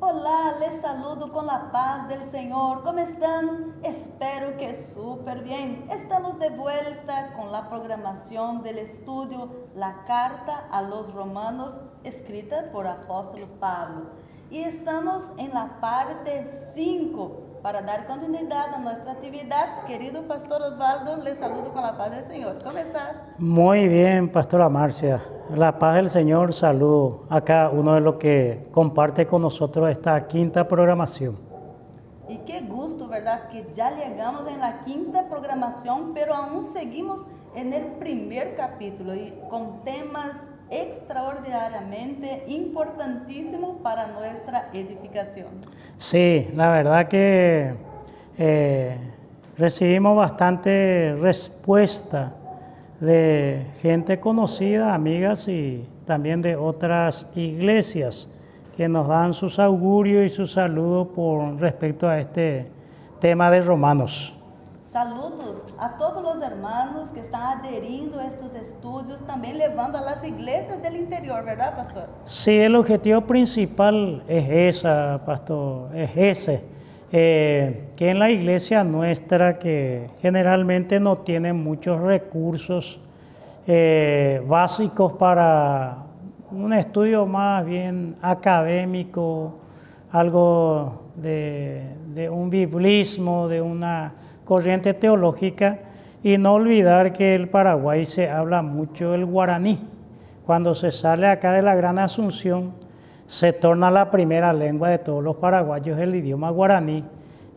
Hola, les saludo con la paz del Señor. ¿Cómo están? Espero que súper bien. Estamos de vuelta con la programación del estudio La Carta a los Romanos, escrita por apóstol Pablo. Y estamos en la parte 5. Para dar continuidad a nuestra actividad, querido Pastor Osvaldo, les saludo con la paz del Señor. ¿Cómo estás? Muy bien, Pastora Marcia. La paz del Señor, saludo a cada uno de los que comparte con nosotros esta quinta programación. Y qué gusto, ¿verdad? Que ya llegamos en la quinta programación, pero aún seguimos en el primer capítulo y con temas extraordinariamente importantísimos para nuestra edificación. Sí, la verdad que eh, recibimos bastante respuesta de gente conocida, amigas y también de otras iglesias que nos dan sus augurios y sus saludos por respecto a este tema de Romanos. Saludos a todos los hermanos que están adheriendo a estos estudios, también llevando a las iglesias del interior, ¿verdad, pastor? Sí, el objetivo principal es esa, pastor, es ese, que en la iglesia nuestra, que generalmente no tiene muchos recursos básicos para un estudio más bien académico, algo de un biblismo, de una corriente teológica, y no olvidar que el Paraguay se habla mucho el guaraní. Cuando se sale acá de la Gran Asunción, se torna la primera lengua de todos los paraguayos el idioma guaraní.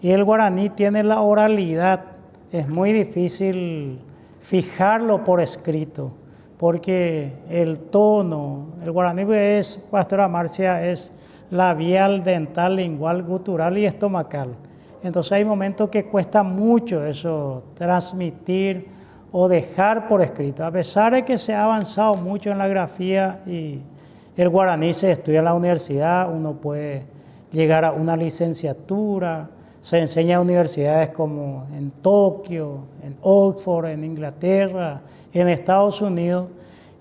Y el guaraní tiene la oralidad, es muy difícil fijarlo por escrito, porque el tono, el guaraní es, Pastora Marcia, es labial, dental, lingual, gutural y estomacal. Entonces hay momentos que cuesta mucho eso, transmitir o dejar por escrito. A pesar de que se ha avanzado mucho en la grafía y el guaraní se estudia en la universidad, uno puede llegar a una licenciatura, se enseña en universidades como en Tokio, en Oxford, en Inglaterra, en Estados Unidos.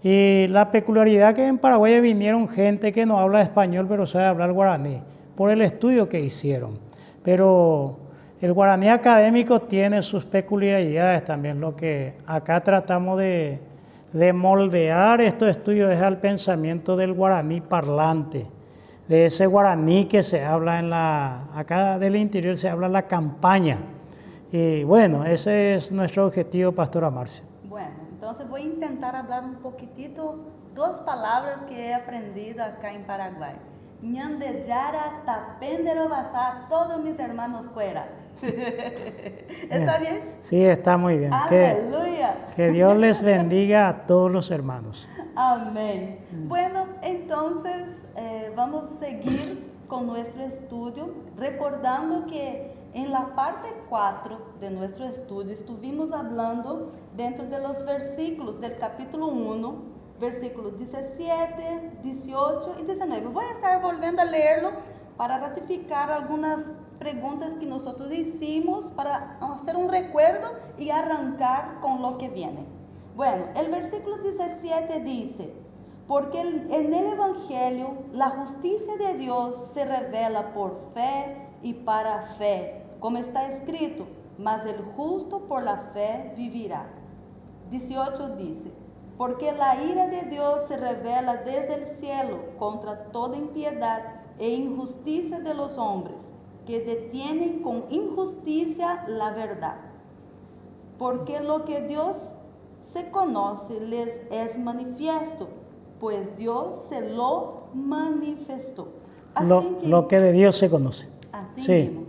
Y la peculiaridad que en Paraguay vinieron gente que no habla español, pero sabe hablar guaraní, por el estudio que hicieron. Pero el guaraní académico tiene sus peculiaridades también. Lo que acá tratamos de moldear estos estudios es al pensamiento del guaraní parlante, de ese guaraní que se habla acá del interior se habla en la campaña. Y bueno, ese es nuestro objetivo, Pastora Marcia. Bueno, entonces voy a intentar hablar un poquitito, dos palabras que he aprendido acá en Paraguay. Ñandeyara, tapendero basá, todos mis hermanos fuera. ¿Está bien? Sí, está muy bien. Aleluya. Que Dios les bendiga a todos los hermanos. Amén. Bueno, entonces vamos a seguir con nuestro estudio, recordando que en la parte 4 de nuestro estudio estuvimos hablando dentro de los versículos del capítulo 1, versículos 17, 18 y 19. Voy a estar volviendo a leerlo para ratificar algunas preguntas que nosotros hicimos, para hacer un recuerdo y arrancar con lo que viene. Bueno, el versículo 17 dice: porque en el Evangelio la justicia de Dios se revela por fe y para fe, como está escrito, mas el justo por la fe vivirá. 18 dice: porque la ira de Dios se revela desde el cielo contra toda impiedad e injusticia de los hombres, que detienen con injusticia la verdad. Porque lo que Dios se conoce les es manifiesto, pues Dios se lo manifestó. Lo que de Dios se conoce. Así sí. mismo.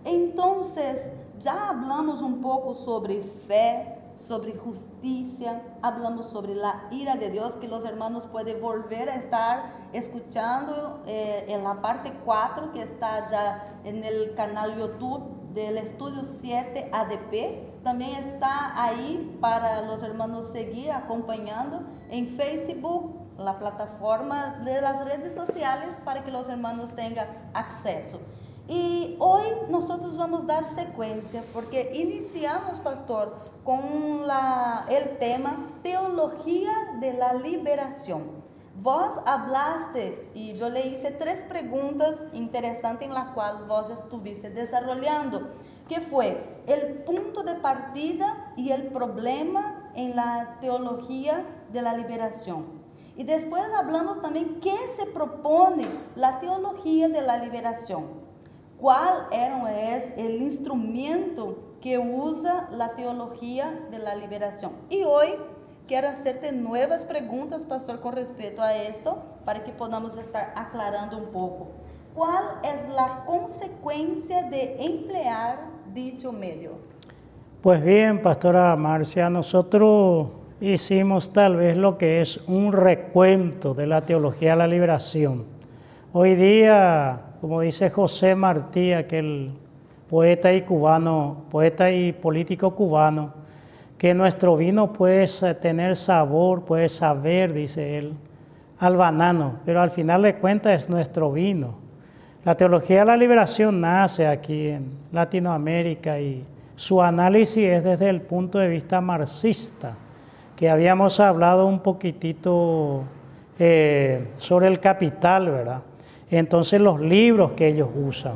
Entonces, ya hablamos un poco sobre fe, sobre justicia, hablamos sobre la ira de Dios, que los hermanos pueden volver a estar escuchando en la parte 4, que está ya en el canal YouTube del estudio 7 ADP. También está ahí para los hermanos seguir acompañando en Facebook, la plataforma de las redes sociales, para que los hermanos tengan acceso. Y hoy nosotros vamos a dar secuencia, porque iniciamos, pastor, con el tema Teología de la Liberación. vos hablaste y yo le hice 3 preguntas interesantes en las cuales vos estuviste desarrollando, que fue el punto de partida y el problema en la teología de la liberación. Y después hablamos también qué se propone la teología de la liberación, cuál es el instrumento que usa la teología de la liberación. Y hoy quiero hacerte nuevas preguntas, pastor, con respecto a esto, para que podamos estar aclarando un poco. ¿Cuál es la consecuencia de emplear dicho medio? Pues bien, pastora Marcia, nosotros hicimos tal vez lo que es un recuento de la teología de la liberación. Hoy día, como dice José Martí, aquel poeta y político cubano, que nuestro vino puede tener sabor, puede saber, dice él, al banano, pero al final de cuentas es nuestro vino. La teología de la liberación nace aquí en Latinoamérica y su análisis es desde el punto de vista marxista, que habíamos hablado un poquitito sobre el capital, ¿verdad? Entonces los libros que ellos usan.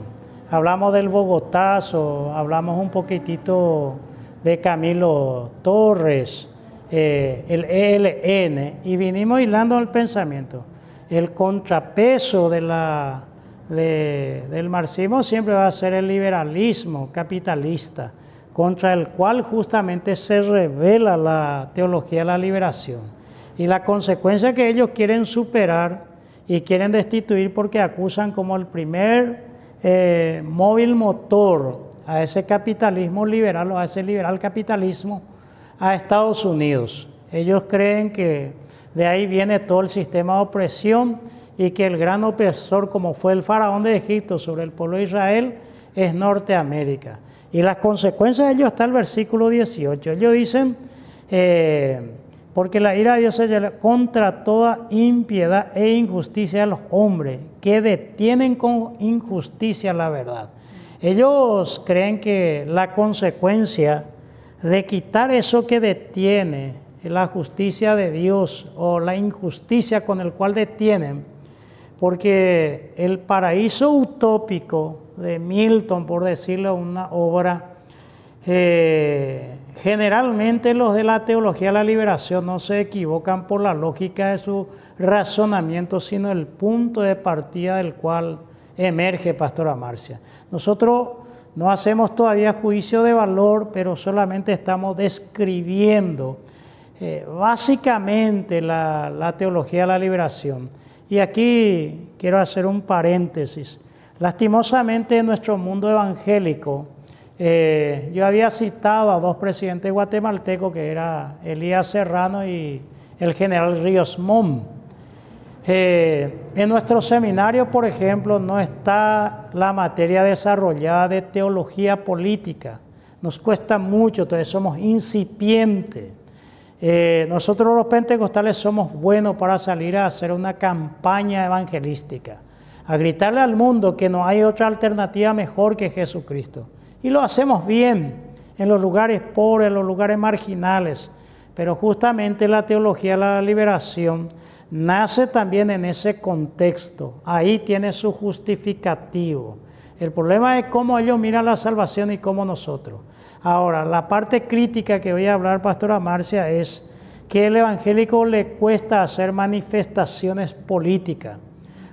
Hablamos del Bogotazo, hablamos un poquitito de Camilo Torres, el ELN, y vinimos hilando el pensamiento. El contrapeso del marxismo siempre va a ser el liberalismo capitalista, contra el cual justamente se revela la teología de la liberación. Y la consecuencia que ellos quieren superar y quieren destituir porque acusan como el primer móvil motor a ese capitalismo liberal o a ese liberal capitalismo a Estados Unidos. Ellos creen que de ahí viene todo el sistema de opresión y que el gran opresor, como fue el faraón de Egipto sobre el pueblo de Israel, es Norteamérica. Y las consecuencias de ello está el versículo 18. Ellos dicen, porque la ira de Dios se lleva contra toda impiedad e injusticia de los hombres, que detienen con injusticia la verdad. Ellos creen que la consecuencia de quitar eso que detiene la justicia de Dios o la injusticia con el cual detienen, porque el paraíso utópico de Milton, por decirlo una obra, generalmente los de la teología de la liberación no se equivocan por la lógica de su razonamiento, sino el punto de partida del cual emerge pastora Marcia. Nosotros no hacemos todavía juicio de valor, pero solamente estamos describiendo básicamente la teología de la liberación. Y aquí quiero hacer un paréntesis. Lastimosamente en nuestro mundo evangélico, yo había citado a 2 presidentes guatemaltecos, que era Elías Serrano y el general Ríos Montt. En nuestro seminario, por ejemplo, no está la materia desarrollada de teología política. Nos cuesta mucho, entonces somos incipientes. Nosotros los pentecostales somos buenos para salir a hacer una campaña evangelística, a gritarle al mundo que no hay otra alternativa mejor que Jesucristo. Y lo hacemos bien en los lugares pobres, en los lugares marginales, pero justamente la teología de la liberación nace también en ese contexto. Ahí tiene su justificativo. El problema es cómo ellos miran la salvación y cómo nosotros. Ahora, la parte crítica que voy a hablar, pastora Marcia, es que al evangélico le cuesta hacer manifestaciones políticas,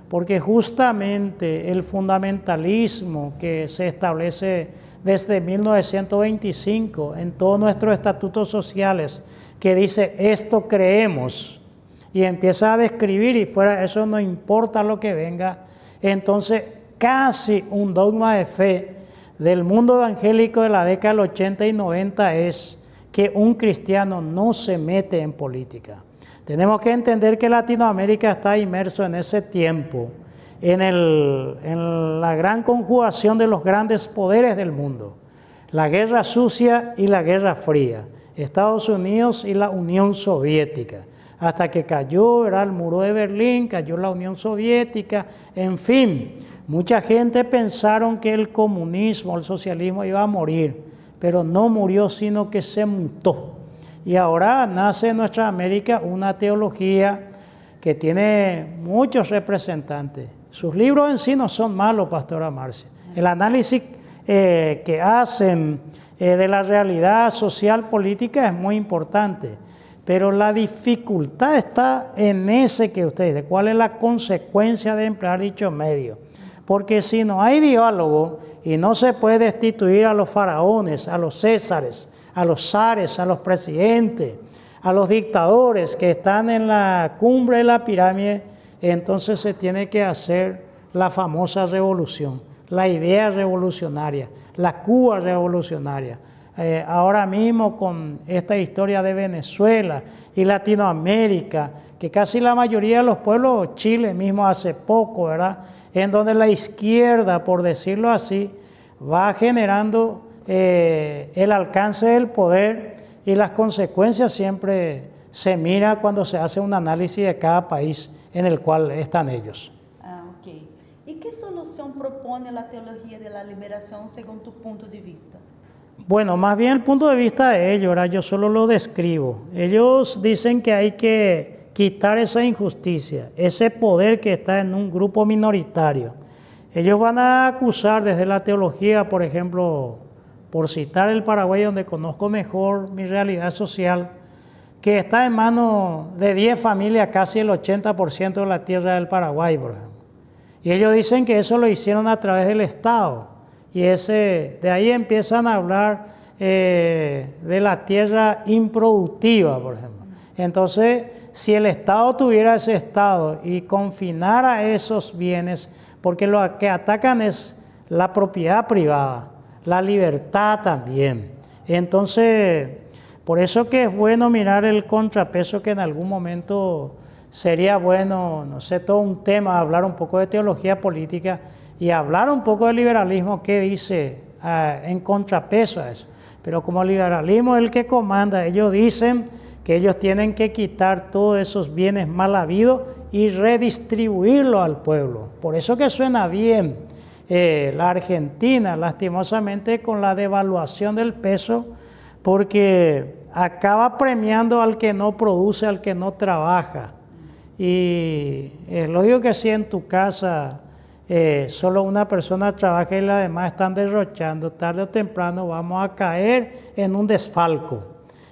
porque justamente el fundamentalismo que se establece desde 1925 en todos nuestros estatutos sociales, que dice esto creemos, y empieza a describir y fuera eso no importa lo que venga, entonces casi un dogma de fe del mundo evangélico de la década del 80 y 90 es que un cristiano no se mete en política. Tenemos que entender que Latinoamérica está inmerso en ese tiempo, en la gran conjugación de los grandes poderes del mundo, la guerra sucia y la guerra fría, Estados Unidos y la Unión Soviética. Hasta que cayó, ¿verdad?, el muro de Berlín, cayó la Unión Soviética, en fin, mucha gente pensaron que el comunismo, el socialismo iba a morir, pero no murió, sino que se mutó. Y ahora nace en nuestra América una teología que tiene muchos representantes. Sus libros en sí no son malos, Pastora Marcia. El análisis que hacen de la realidad social política es muy importante, pero la dificultad está en ese que usted dice, cuál es la consecuencia de emplear dicho medio. Porque si no hay diálogo y no se puede destituir a los faraones, a los césares, a los zares, a los presidentes, a los dictadores que están en la cumbre de la pirámide, entonces se tiene que hacer la famosa revolución, la idea revolucionaria, la Cuba revolucionaria. Ahora mismo con esta historia de Venezuela y Latinoamérica, que casi la mayoría de los pueblos, Chile mismo hace poco, ¿verdad?, en donde la izquierda, por decirlo así, va generando el alcance del poder y las consecuencias siempre se mira cuando se hace un análisis de cada país en el cual están ellos. Ah, ok. ¿Y qué solución propone la teología de la liberación según tu punto de vista? Bueno, más bien el punto de vista de ellos, ¿verdad? Yo solo lo describo. Ellos dicen que hay que quitar esa injusticia, ese poder que está en un grupo minoritario. Ellos van a acusar desde la teología, por ejemplo, por citar el Paraguay, donde conozco mejor mi realidad social, que está en manos de 10 familias, casi el 80% de la tierra del Paraguay, por ejemplo. Y ellos dicen que eso lo hicieron a través del Estado. Y de ahí empiezan a hablar de la tierra improductiva, por ejemplo. Entonces, si el Estado tuviera ese Estado y confinara esos bienes, porque lo que atacan es la propiedad privada, la libertad también. Entonces, por eso que es bueno mirar el contrapeso, que en algún momento sería bueno, no sé, todo un tema, hablar un poco de teología política y hablar un poco del liberalismo, qué dice en contrapeso a eso. Pero como el liberalismo es el que comanda, ellos dicen que ellos tienen que quitar todos esos bienes mal habidos y redistribuirlo al pueblo. Por eso que suena bien la Argentina, lastimosamente con la devaluación del peso, porque acaba premiando al que no produce, al que no trabaja. Y es lógico que si en tu casa solo una persona trabaja y las demás están derrochando, tarde o temprano vamos a caer en un desfalco.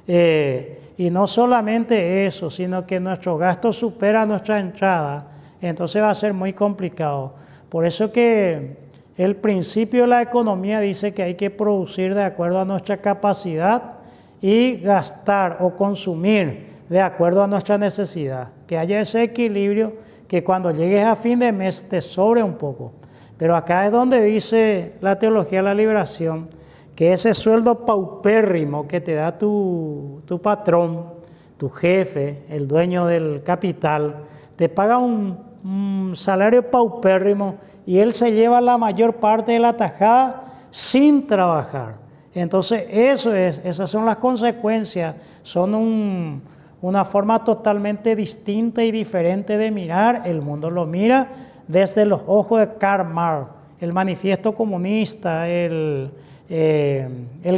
Y no solamente eso, sino que nuestro gasto supera nuestra entrada, entonces va a ser muy complicado. Por eso que el principio de la economía dice que hay que producir de acuerdo a nuestra capacidad y gastar o consumir de acuerdo a nuestra necesidad. Que haya ese equilibrio, que cuando llegues a fin de mes te sobre un poco. Pero acá es donde dice la teología de la liberación, que ese sueldo paupérrimo que te da tu patrón, tu jefe, el dueño del capital, te paga un salario paupérrimo y él se lleva la mayor parte de la tajada sin trabajar. Entonces esas son las consecuencias, son una forma totalmente distinta y diferente de mirar el mundo. Lo mira desde los ojos de Karl Marx, el manifiesto comunista, el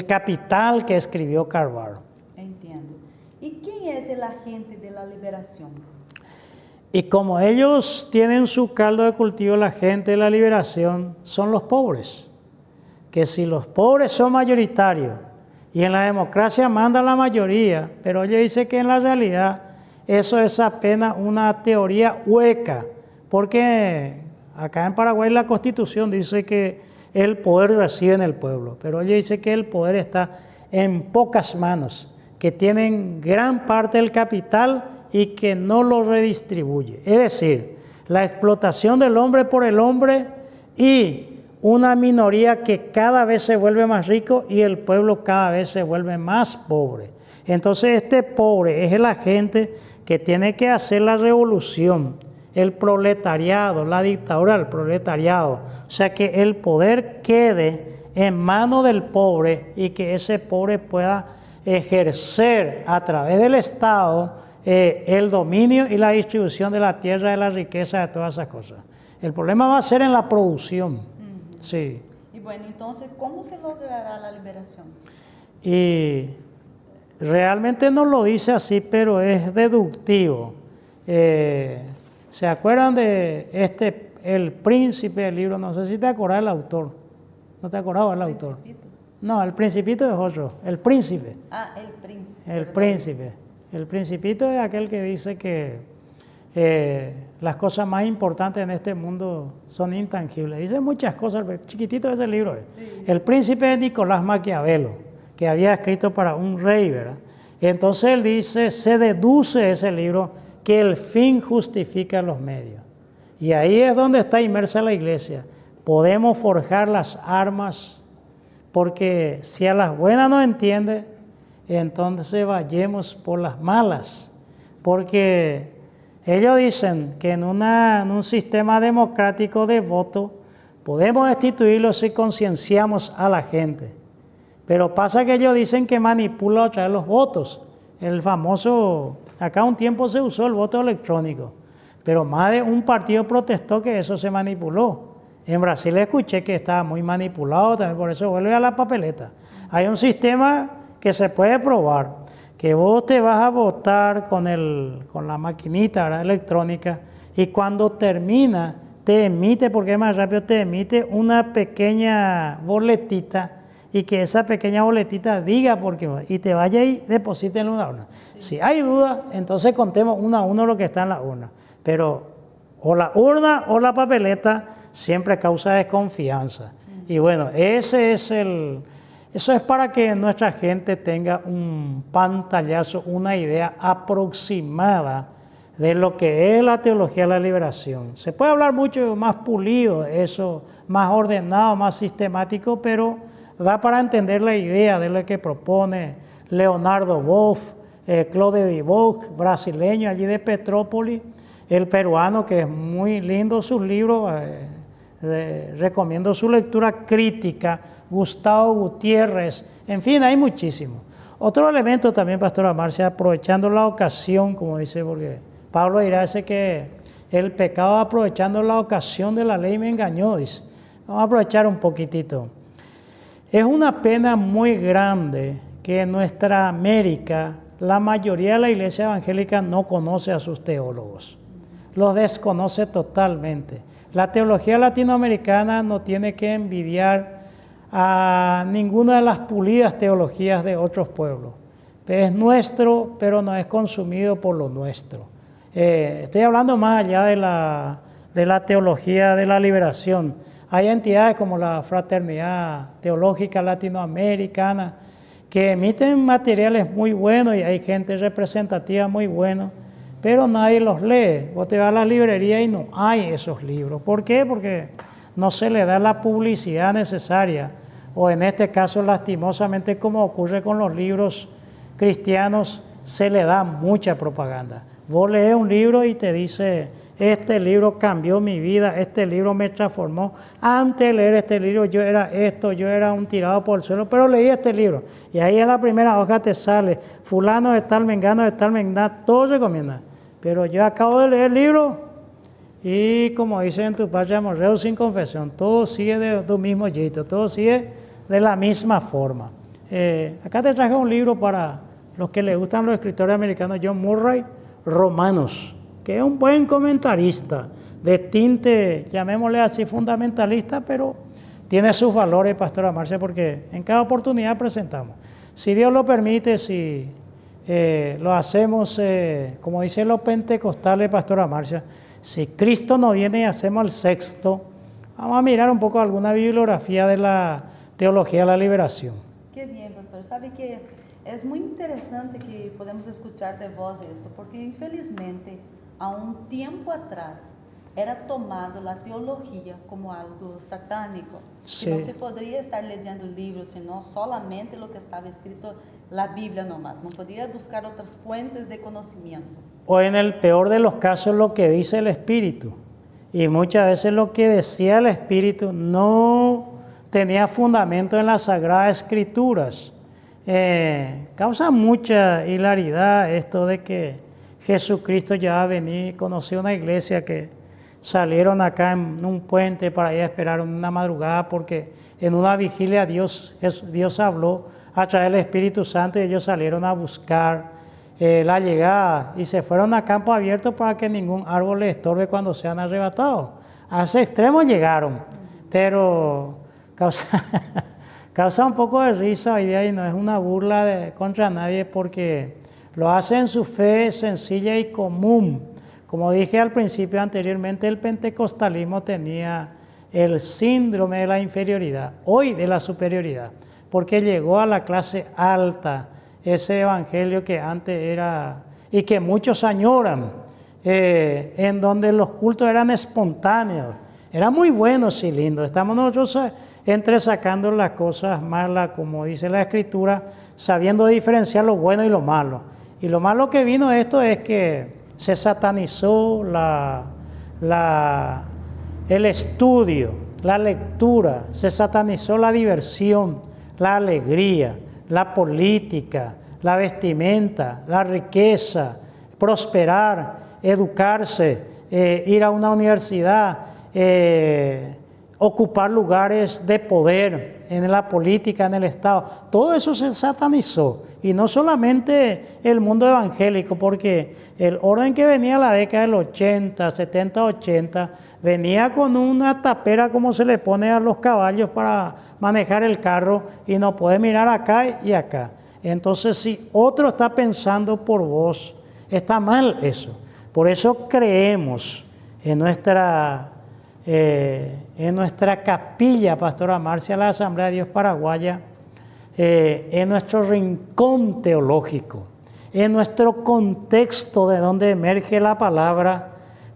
Capital que escribió Karl Marx. Entiendo. ¿Y quién es el agente de la liberación? Y como ellos tienen su caldo de cultivo, la gente de la liberación son los pobres. Que si los pobres son mayoritarios y en la democracia manda la mayoría, pero ella dice que en la realidad eso es apenas una teoría hueca, porque acá en Paraguay la Constitución dice que el poder reside en el pueblo, pero ella dice que el poder está en pocas manos, que tienen gran parte del capital y que no lo redistribuye. Es decir, la explotación del hombre por el hombre y una minoría que cada vez se vuelve más rico y el pueblo cada vez se vuelve más pobre. Entonces este pobre es el agente que tiene que hacer la revolución, el proletariado, la dictadura del proletariado. O sea, que el poder quede en manos del pobre y que ese pobre pueda ejercer a través del Estado el dominio y la distribución de la tierra, de la riqueza, de todas esas cosas. El problema va a ser en la producción. Sí. Y bueno, entonces, ¿cómo se logrará la liberación? Y realmente no lo dice así, pero es deductivo. ¿Se acuerdan de El Príncipe del libro? No sé si te acordás del autor. ¿No te acordabas del autor? Principito. No, El Principito es otro. El Príncipe. Ah, el príncipe. El perdón. Príncipe. El Principito es aquel que dice que las cosas más importantes en este mundo son intangibles. Dice muchas cosas, pero chiquitito ese libro. Sí. El Príncipe de Nicolás Maquiavelo, que había escrito para un rey, ¿verdad? Entonces él dice, se deduce de ese libro que el fin justifica los medios. Y ahí es donde está inmersa la iglesia. Podemos forjar las armas, porque si a las buenas no entiende, entonces vayamos por las malas. Porque ellos dicen que en un sistema democrático de voto podemos destituirlo si concienciamos a la gente. Pero pasa que ellos dicen que manipula otra vez los votos. El famoso, acá un tiempo se usó el voto electrónico, pero más de un partido protestó que eso se manipuló. En Brasil escuché que estaba muy manipulado también, por eso vuelve a la papeleta. Hay un sistema que se puede probar, que vos te vas a votar con la maquinita, ¿verdad?, electrónica, y cuando termina te emite, porque es más rápido, te emite una pequeña boletita, y que esa pequeña boletita diga por qué va, y te vaya y deposite en una urna. Sí. Si hay duda, entonces contemos uno a uno lo que está en la urna. Pero o la urna o la papeleta siempre causa desconfianza. Y bueno, eso es para que nuestra gente tenga un pantallazo, una idea aproximada de lo que es la teología de la liberación. Se puede hablar mucho más pulido, eso, más ordenado, más sistemático, pero da para entender la idea de lo que propone Leonardo Boff, Claude Vivoc, brasileño allí de Petrópolis, el peruano, que es muy lindo sus libros, recomiendo su lectura crítica, Gustavo Gutiérrez, en fin, hay muchísimo. Otro elemento también, Pastora Marcia, aprovechando la ocasión, como dice, porque Pablo dirá ese que el pecado aprovechando la ocasión de la ley me engañó, dice. Vamos a aprovechar un poquitito. Es una pena muy grande que en nuestra América la mayoría de la iglesia evangélica no conoce a sus teólogos, los desconoce totalmente. La teología latinoamericana no tiene que envidiar a ninguna de las pulidas teologías de otros pueblos. Es nuestro, pero no es consumido por lo nuestro. Estoy hablando más allá de la teología de la liberación. Hay entidades como la Fraternidad Teológica Latinoamericana que emiten materiales muy buenos y hay gente representativa muy buena, pero nadie los lee. Vos te vas a la librería y no hay esos libros. ¿Por qué? Porque no se le da la publicidad necesaria, o en este caso, lastimosamente, como ocurre con los libros cristianos, se le da mucha propaganda. Vos lees un libro y te dice, este libro cambió mi vida, este libro me transformó. Antes de leer este libro yo era esto, yo era un tirado por el suelo, pero leí este libro. Y ahí en la primera hoja te sale, fulano de tal, mengano de tal, mengano, todo recomienda. Pero yo acabo de leer el libro y como dicen en tu patria, morreo sin confesión, todo sigue de tu mismo jeito, todo sigue de la misma forma. Acá te traje un libro para los que les gustan los escritores americanos, John Murray, Romanos, que es un buen comentarista, de tinte, llamémosle así, fundamentalista, pero tiene sus valores, Pastora Marcia, porque en cada oportunidad presentamos. Si Dios lo permite, si lo hacemos, como dicen los pentecostales, Pastora Marcia, si Cristo no viene y hacemos el sexto, vamos a mirar un poco alguna bibliografía de la teología de la liberación. Qué bien, pastor. Sabe que es muy interesante que podemos escuchar de vos esto, porque infelizmente, a un tiempo atrás, era tomado la teología como algo satánico, Sí. que no se podría estar leyendo libros, sino solamente lo que estaba escrito la Biblia nomás, no podía buscar otras fuentes de conocimiento. O en el peor de los casos lo que dice el Espíritu. Y muchas veces lo que decía el Espíritu no tenía fundamento en las Sagradas Escrituras. Causa mucha hilaridad esto de que Jesucristo ya va a venir y conoció una iglesia que salieron acá en un puente para ir a esperar una madrugada porque en una vigilia Dios habló a través del Espíritu Santo y ellos salieron a buscar la llegada y se fueron a campo abierto para que ningún árbol les estorbe cuando sean arrebatados. A ese extremo llegaron, pero causa un poco de risa hoy día y no es una burla contra nadie porque lo hace en su fe sencilla y común. Como dije al principio anteriormente, el pentecostalismo tenía el síndrome de la inferioridad, hoy de la superioridad, porque llegó a la clase alta ese evangelio que antes era y que muchos añoran, en donde los cultos eran espontáneos, eran muy buenos y lindos. Estamos nosotros entresacando las cosas malas, como dice la Escritura, sabiendo diferenciar lo bueno y lo malo. Y lo malo que vino de esto es que se satanizó el estudio, la lectura, se satanizó la diversión, la alegría, la política, la vestimenta, la riqueza, prosperar, educarse, ir a una universidad, ocupar lugares de poder en la política, en el Estado. Todo eso se satanizó. Y no solamente el mundo evangélico, porque el orden que venía a la década del 80, 70, 80, venía con una tapera como se le pone a los caballos para manejar el carro y no puede mirar acá y acá. Entonces, si otro está pensando por vos, está mal eso. Por eso creemos en nuestra capilla, Pastora Marcia, la Asamblea de Dios Paraguaya, en nuestro rincón teológico, en nuestro contexto de donde emerge la palabra,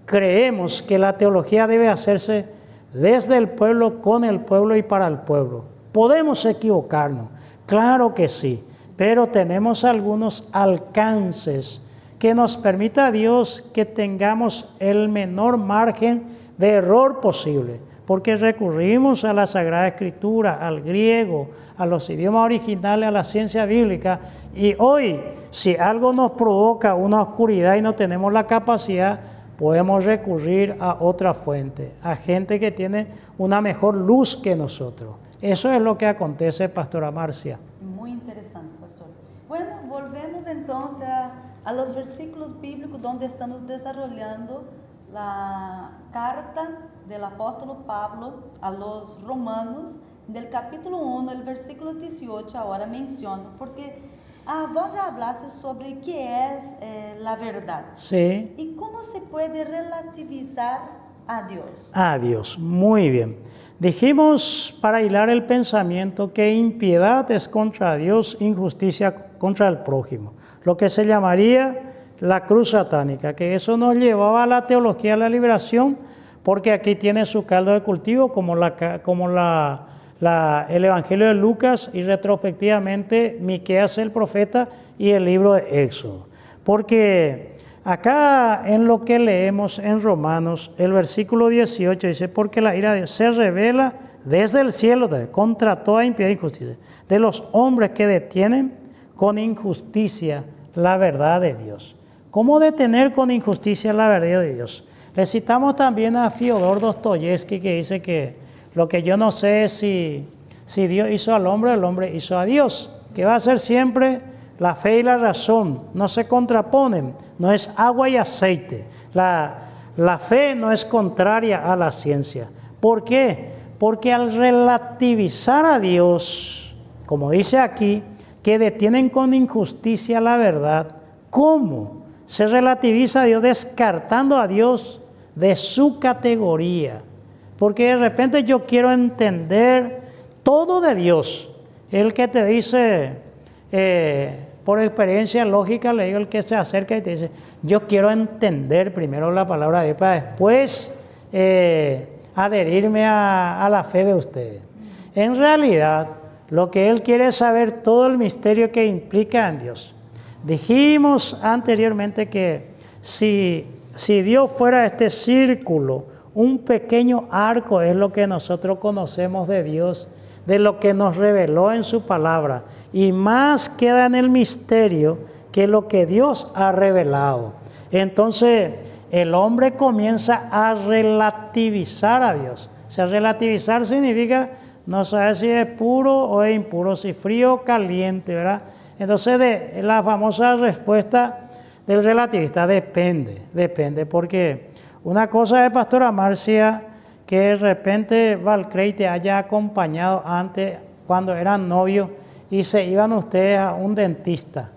creemos que la teología debe hacerse desde el pueblo, con el pueblo y para el pueblo. Podemos equivocarnos, claro que sí, pero tenemos algunos alcances que nos permita a Dios que tengamos el menor margen de error posible, porque recurrimos a la Sagrada Escritura, al griego, a los idiomas originales, a la ciencia bíblica, y hoy, si algo nos provoca una oscuridad y no tenemos la capacidad, podemos recurrir a otra fuente, a gente que tiene una mejor luz que nosotros. Eso es lo que acontece, Pastora Marcia. Muy interesante, pastor. Bueno, volvemos entonces a los versículos bíblicos donde estamos desarrollando la carta del apóstol Pablo a los romanos, del capítulo 1, el versículo 18, ahora menciono, porque vos ya hablaste sobre qué es la verdad. Sí. Y cómo se puede relativizar a Dios. A Dios, muy bien. Dijimos, para hilar el pensamiento, que impiedad es contra Dios, injusticia contra el prójimo, lo que se llamaría la cruz satánica, que eso nos llevaba a la teología de la liberación, porque aquí tiene su caldo de cultivo, como el Evangelio de Lucas y retrospectivamente Miqueas el profeta y el libro de Éxodo. Porque acá en lo que leemos en Romanos, el versículo 18 dice, porque la ira de Dios se revela desde el cielo contra toda impiedad e injusticia, de los hombres que detienen con injusticia la verdad de Dios. ¿Cómo detener con injusticia la verdad de Dios? Le citamos también a Fyodor Dostoyevsky, que dice que lo que yo no sé es si Dios hizo al hombre o el hombre hizo a Dios, que va a ser siempre la fe y la razón, no se contraponen, no es agua y aceite. La fe no es contraria a la ciencia. ¿Por qué? Porque al relativizar a Dios, como dice aquí, que detienen con injusticia la verdad, ¿cómo se relativiza a Dios descartando a Dios de su categoría? Porque de repente yo quiero entender todo de Dios. El que te dice, por experiencia lógica, le digo, el que se acerca y te dice, yo quiero entender primero la palabra de Dios para después adherirme a la fe de ustedes. En realidad, lo que él quiere es saber todo el misterio que implica en Dios. Dijimos anteriormente que si Dios fuera este círculo, un pequeño arco es lo que nosotros conocemos de Dios, de lo que nos reveló en su palabra. Y más queda en el misterio que lo que Dios ha revelado. Entonces, el hombre comienza a relativizar a Dios. O sea, relativizar significa no saber si es puro o es impuro, si frío o caliente, ¿verdad? Entonces, de la famosa respuesta del relativista, depende, porque una cosa es, pastora Marcia, que de repente Valcrey te haya acompañado antes, cuando eran novios, y se iban ustedes a un dentista.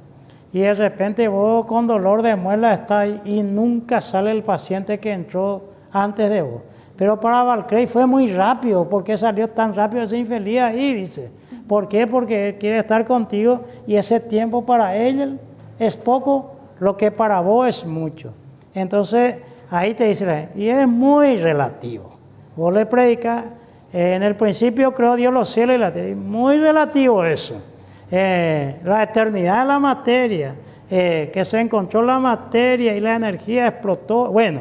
Y de repente vos con dolor de muela estás ahí y nunca sale el paciente que entró antes de vos. Pero para Valcrey fue muy rápido. ¿Por qué salió tan rápido ese infeliz ahí? Dice. ¿Por qué? Porque él quiere estar contigo y ese tiempo para él es poco, lo que para vos es mucho. Entonces ahí te dice, y es muy relativo. Vos le predicas, en el principio creó Dios los cielos y la tierra. Muy relativo eso. La eternidad de la materia, que se encontró la materia y la energía explotó. Bueno,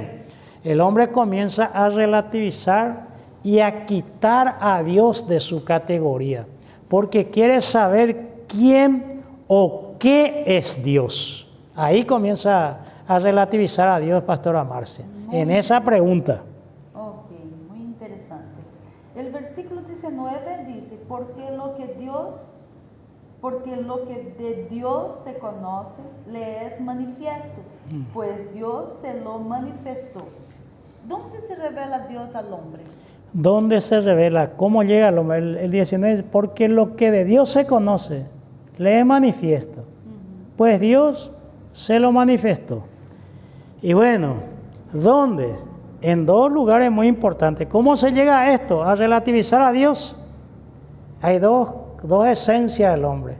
el hombre comienza a relativizar y a quitar a Dios de su categoría, porque quiere saber quién o qué es Dios. Ahí comienza a relativizar a Dios, pastora Marcia, en esa pregunta. Ok, muy interesante. El versículo 19 dice, porque lo que de Dios se conoce le es manifiesto, pues Dios se lo manifestó. ¿Dónde se revela Dios al hombre? ¿Dónde se revela? ¿Cómo llega al hombre? El 19, porque lo que de Dios se conoce le es manifiesto, pues Dios se lo manifestó. Y bueno, ¿dónde? En dos lugares muy importantes. ¿Cómo se llega a esto? A relativizar a Dios. Hay dos esencias del hombre,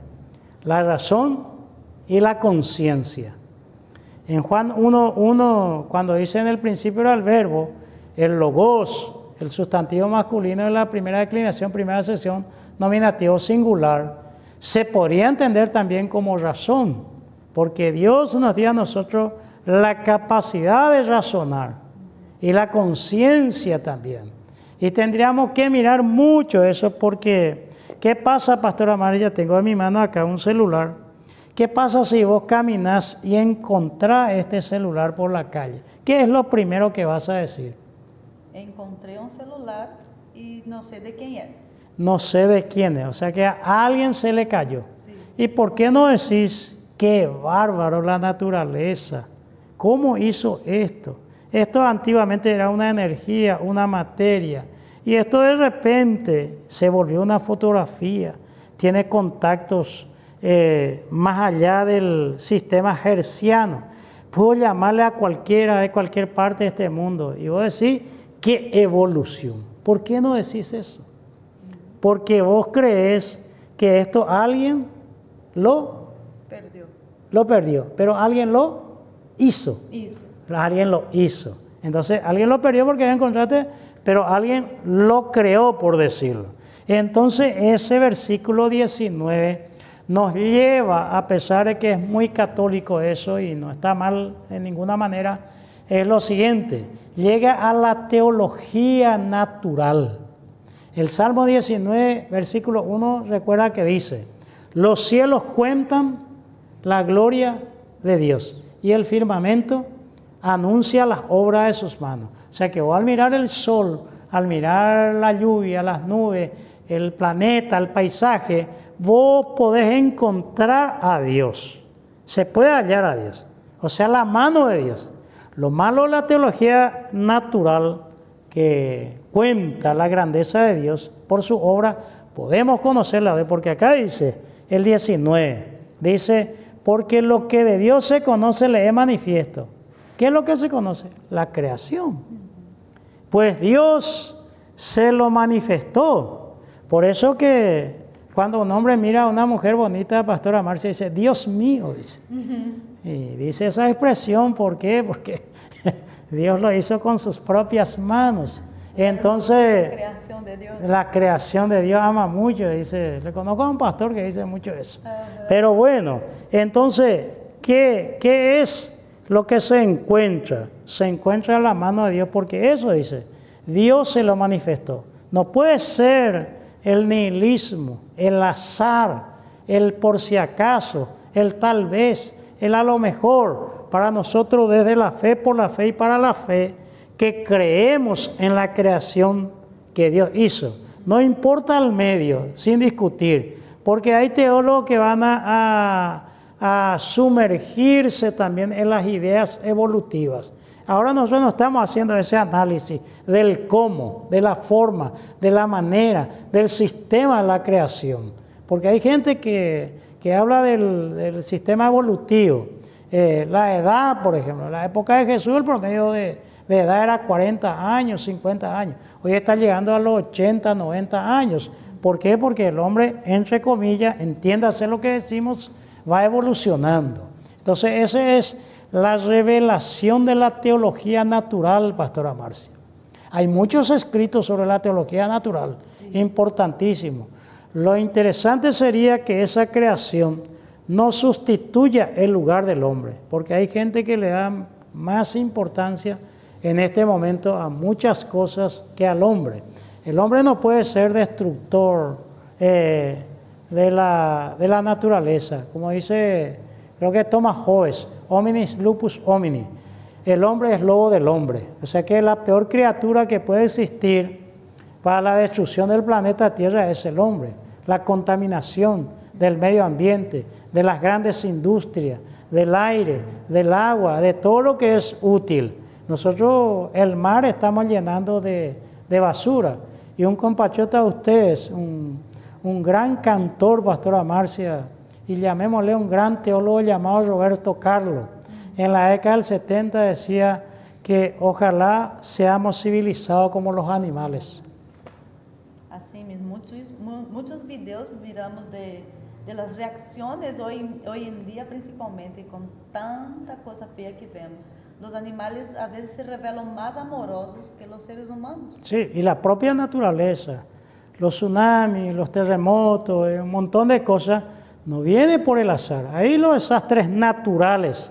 la razón y la conciencia. En Juan 1:1, cuando dice en el principio era el verbo, el logos, el sustantivo masculino de la primera declinación, primera sección, nominativo singular, se podría entender también como razón, porque Dios nos dio a nosotros la capacidad de razonar y la conciencia también. Y tendríamos que mirar mucho eso porque, ¿qué pasa, pastora María? Tengo en mi mano acá un celular. ¿Qué pasa si vos caminás y encontrás este celular por la calle? ¿Qué es lo primero que vas a decir? Encontré un celular y no sé de quién es. No sé de quién es, o sea que a alguien se le cayó. Sí. ¿Y por qué no decís, qué bárbaro la naturaleza? ¿Cómo hizo esto? Esto antiguamente era una energía, una materia. Y esto de repente se volvió una fotografía. Tiene contactos más allá del sistema hertziano. Puedo llamarle a cualquiera de cualquier parte de este mundo. Y vos decís, ¿qué evolución? ¿Por qué no decís eso? Porque vos crees que esto alguien lo perdió, pero alguien lo hizo. Alguien lo hizo. Entonces, alguien lo perdió porque ya encontraste, pero alguien lo creó, por decirlo. Entonces, ese versículo 19 nos lleva, a pesar de que es muy católico eso y no está mal en ninguna manera, es lo siguiente, llega a la teología natural. El Salmo 19, versículo 1, recuerda que dice, los cielos cuentan la gloria de Dios y el firmamento anuncia las obras de sus manos. O sea que vos al mirar el sol, al mirar la lluvia, las nubes, el planeta, el paisaje, vos podés encontrar a Dios. Se puede hallar a Dios. O sea, la mano de Dios. Lo malo de la teología natural que cuenta la grandeza de Dios por su obra, podemos conocerla, porque acá dice el 19, dice, porque lo que de Dios se conoce le es manifiesto. ¿Qué es lo que se conoce? La creación. Pues Dios se lo manifestó. Por eso que cuando un hombre mira a una mujer bonita, pastora Marcia, dice, Dios mío, dice. Y dice esa expresión, ¿por qué? Porque Dios lo hizo con sus propias manos. Entonces, la creación de Dios ama mucho, dice, le conozco a un pastor que dice mucho eso. Pero bueno, entonces, ¿qué es lo que se encuentra? Se encuentra en la mano de Dios, porque eso dice, Dios se lo manifestó. No puede ser el nihilismo, el azar, el por si acaso, el tal vez, el a lo mejor, para nosotros desde la fe, por la fe y para la fe, que creemos en la creación que Dios hizo. No importa el medio, sin discutir, porque hay teólogos que van a sumergirse también en las ideas evolutivas. Ahora nosotros no estamos haciendo ese análisis del cómo, de la forma, de la manera, del sistema de la creación. Porque hay gente que habla del sistema evolutivo. La edad, por ejemplo, en la época de Jesús el promedio de edad era 40 años, 50 años. Hoy está llegando a los 80, 90 años. ¿Por qué? Porque el hombre, entre comillas, entiéndase lo que decimos, va evolucionando. Entonces, esa es la revelación de la teología natural, Pastora Marcia. Hay muchos escritos sobre la teología natural, importantísimos. Lo interesante sería que esa creación no sustituya el lugar del hombre, porque hay gente que le da más importancia en este momento a muchas cosas que al hombre. El hombre no puede ser destructor de la naturaleza, como dice, creo que Thomas Hobbes, hominis lupus homini. El hombre es lobo del hombre, o sea que la peor criatura que puede existir para la destrucción del planeta Tierra es el hombre. La contaminación del medio ambiente, de las grandes industrias, del aire, del agua, de todo lo que es útil. Nosotros el mar estamos llenando de basura. Y un compatriota de ustedes, un gran cantor, Pastora Marcia, y llamémosle un gran teólogo llamado Roberto Carlos, en la década del 70 decía que ojalá seamos civilizados como los animales. Así mismo, muchos videos miramos de las reacciones hoy en día, principalmente con tanta cosa fea que vemos. Los animales a veces se revelan más amorosos que los seres humanos. Sí, y la propia naturaleza, los tsunamis, los terremotos, un montón de cosas, no viene por el azar. Hay los desastres naturales,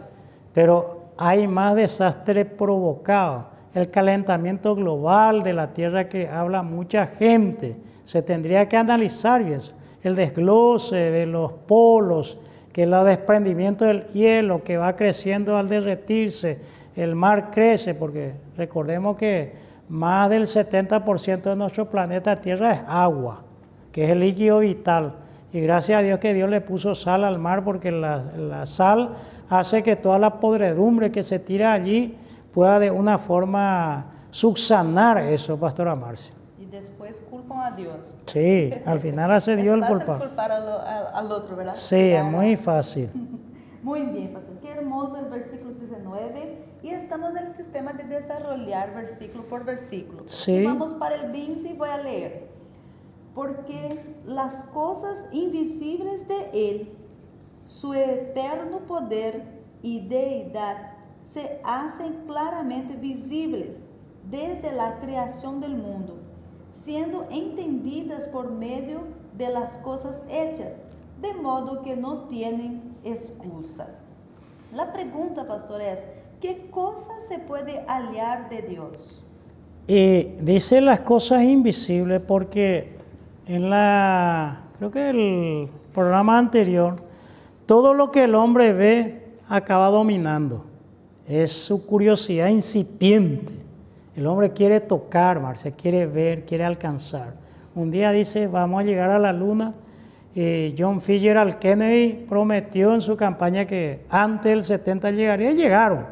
pero hay más desastres provocados. El calentamiento global de la Tierra que habla mucha gente, se tendría que analizar bien. El desglose de los polos, que es el desprendimiento del hielo que va creciendo al derretirse, el mar crece, porque recordemos que más del 70% de nuestro planeta Tierra es agua, que es el líquido vital. Y gracias a Dios que Dios le puso sal al mar, porque la sal hace que toda la podredumbre que se tira allí pueda de una forma subsanar eso, Pastora Marcia. Y después culpan a Dios. Sí, al final hace Dios el culpable. Es fácil culpar al otro, ¿verdad? Sí, es muy fácil. Muy bien, pastor. Qué hermoso el versículo 19. Y estamos en el sistema de desarrollar versículo por versículo. Sí. Y vamos para el 20 y voy a leer. Porque las cosas invisibles de Él, su eterno poder y deidad, se hacen claramente visibles desde la creación del mundo, siendo entendidas por medio de las cosas hechas, de modo que no tienen excusa. La pregunta, pastor, es, ¿qué cosa se puede hallar de Dios? Dice las cosas invisibles porque creo que el programa anterior, todo lo que el hombre ve acaba dominando. Es su curiosidad incipiente. El hombre quiere tocar, Marcia, quiere ver, quiere alcanzar. Un día dice, vamos a llegar a la luna. John Fitzgerald Kennedy prometió en su campaña que antes del 70 llegaría, y llegaron.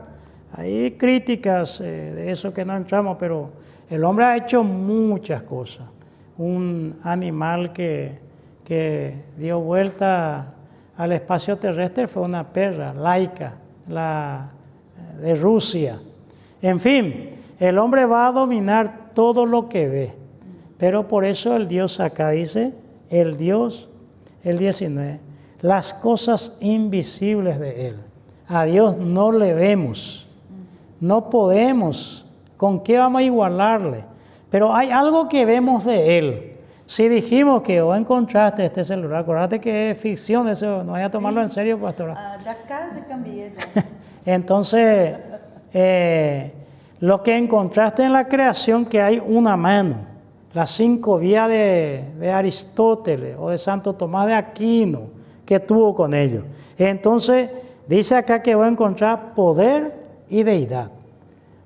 Hay críticas de eso que no entramos, pero el hombre ha hecho muchas cosas. Un animal que dio vuelta al espacio terrestre fue una perra, Laika, de Rusia. En fin, el hombre va a dominar todo lo que ve, pero por eso el Dios acá dice, el 19, las cosas invisibles de Él. A Dios no le vemos, no podemos, ¿con qué vamos a igualarle? Pero hay algo que vemos de Él. Si dijimos que encontraste este celular, acuérdate que es ficción, eso no vaya a tomarlo en serio, pastora. Ya casi cambié ya. Entonces, lo que encontraste en la creación, que hay una mano, las 5 vías de Aristóteles o de Santo Tomás de Aquino, que tuvo con ellos. Entonces, dice acá que va a encontrar poder y deidad.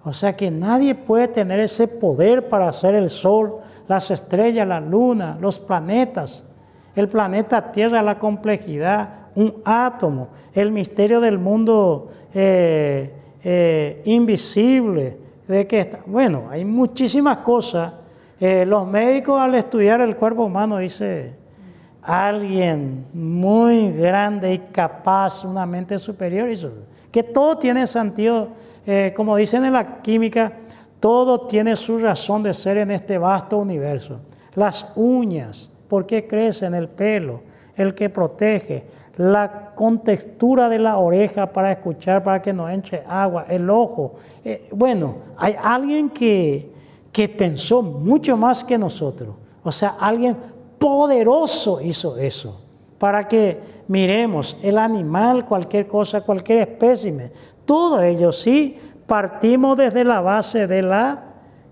O sea que nadie puede tener ese poder para hacer el sol, las estrellas, la luna, los planetas. el planeta Tierra, la complejidad, un átomo, el misterio del mundo invisible, bueno, hay muchísimas cosas. Los médicos al estudiar el cuerpo humano dicen, alguien muy grande y capaz, una mente superior, que todo tiene sentido, como dicen en la química, todo tiene su razón de ser en este vasto universo. Las uñas, ¿por qué crecen? El pelo, el que protege, la contextura de la oreja para escuchar, para que no entre agua, el ojo. Bueno, hay alguien que pensó mucho más que nosotros. O sea, alguien poderoso hizo eso. Para que miremos el animal, cualquier cosa, cualquier espécimen, todo ello sí partimos desde la base de la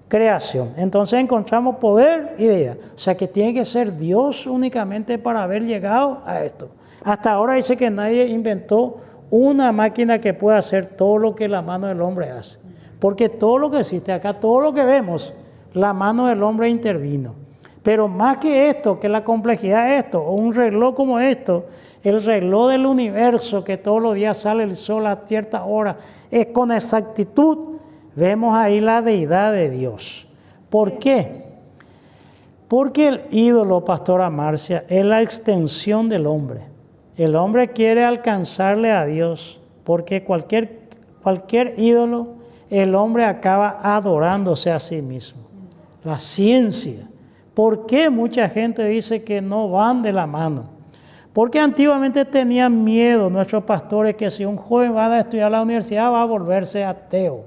creación. Entonces encontramos poder y deidad. O sea que tiene que ser Dios únicamente para haber llegado a esto. Hasta ahora dice que nadie inventó una máquina que pueda hacer todo lo que la mano del hombre hace. Porque todo lo que existe acá, todo lo que vemos, la mano del hombre intervino. Pero más que esto, que la complejidad de esto, o un reloj como esto, el reloj del universo, que todos los días sale el sol a cierta hora, es con exactitud, vemos ahí la deidad de Dios. ¿Por qué? Porque el ídolo, pastora Marcia, es la extensión del hombre. El hombre quiere alcanzarle a Dios, porque cualquier ídolo, el hombre acaba adorándose a sí mismo. La ciencia. ¿Por qué mucha gente dice que no van de la mano? Porque antiguamente tenían miedo nuestros pastores que si un joven va a estudiar a la universidad va a volverse ateo,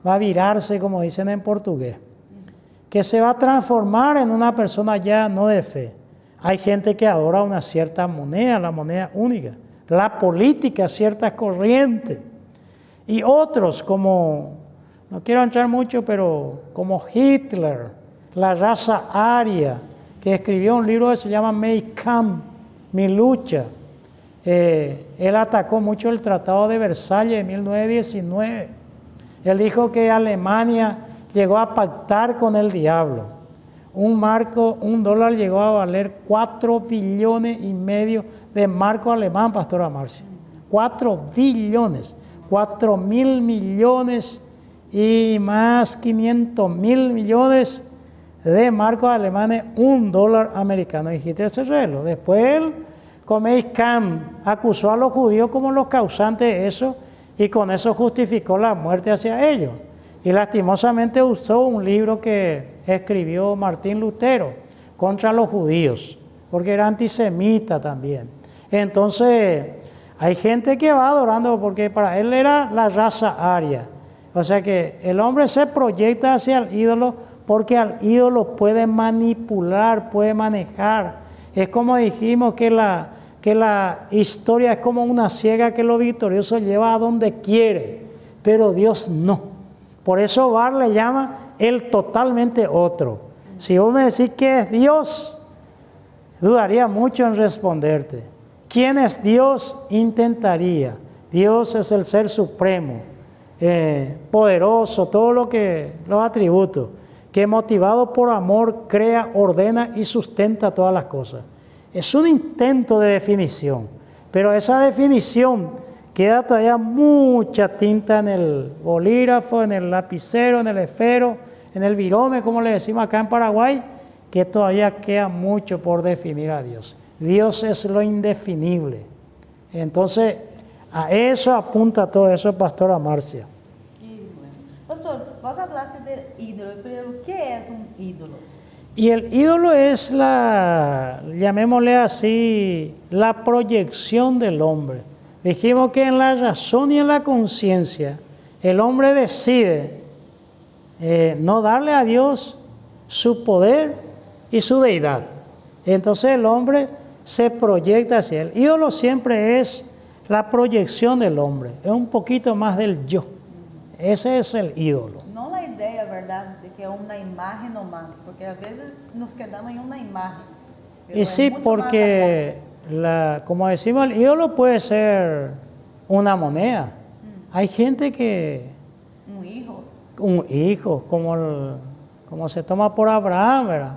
va a virarse, como dicen en portugués, que se va a transformar en una persona ya no de fe. Hay gente que adora una cierta moneda, la moneda única, la política, ciertas corrientes, y otros como, no quiero entrar mucho, pero como Hitler, la raza aria, que escribió un libro que se llama Mein Kampf, Mi lucha. Él atacó mucho el Tratado de Versalles de 1919. Él dijo que Alemania llegó a pactar con el diablo. Un dólar llegó a valer 4,5 billones de marco alemán, pastora Marcia. 4 billones, 4.000 millones y más 500.000 millones de marcos alemanes, $1 americano. Y Hitler se reveló. Después él, con Mein Kampf, acusó a los judíos como los causantes de eso y con eso justificó la muerte hacia ellos. Y lastimosamente usó un libro que escribió Martín Lutero contra los judíos, porque era antisemita también. Entonces, hay gente que va adorando porque para él era la raza aria. O sea que el hombre se proyecta hacia el ídolo porque al ídolo puede manipular, puede manejar. Es como dijimos que la historia es como una ciega que lo victorioso lleva a donde quiere, pero Dios no. Por eso Bar le llama el totalmente otro. Si vos me decís que es Dios, dudaría mucho en responderte. ¿Quién es Dios? Intentaría. Dios es el ser supremo, poderoso, todos los atributos, que motivado por amor crea, ordena y sustenta todas las cosas. Es un intento de definición, pero esa definición queda todavía mucha tinta en el bolígrafo, en el lapicero, en el esfero, en el virome, como le decimos acá en Paraguay, que todavía queda mucho por definir a Dios. Dios es lo indefinible. Entonces, a eso apunta todo eso, pastora Marcia. Pastor, vos hablaste del ídolo, pero ¿qué es un ídolo? Y el ídolo es llamémosle así, la proyección del hombre. Dijimos que en la razón y en la conciencia el hombre decide no darle a Dios su poder y su deidad. Entonces el hombre se proyecta hacia él. El ídolo siempre es la proyección del hombre, es un poquito más del yo. Ese es el ídolo. No la idea, ¿verdad?, de que es una imagen nomás, porque a veces nos quedamos en una imagen. Y sí, porque, como decimos, el ídolo puede ser una moneda. Hay gente que... Un hijo, como se toma por Abraham, ¿verdad?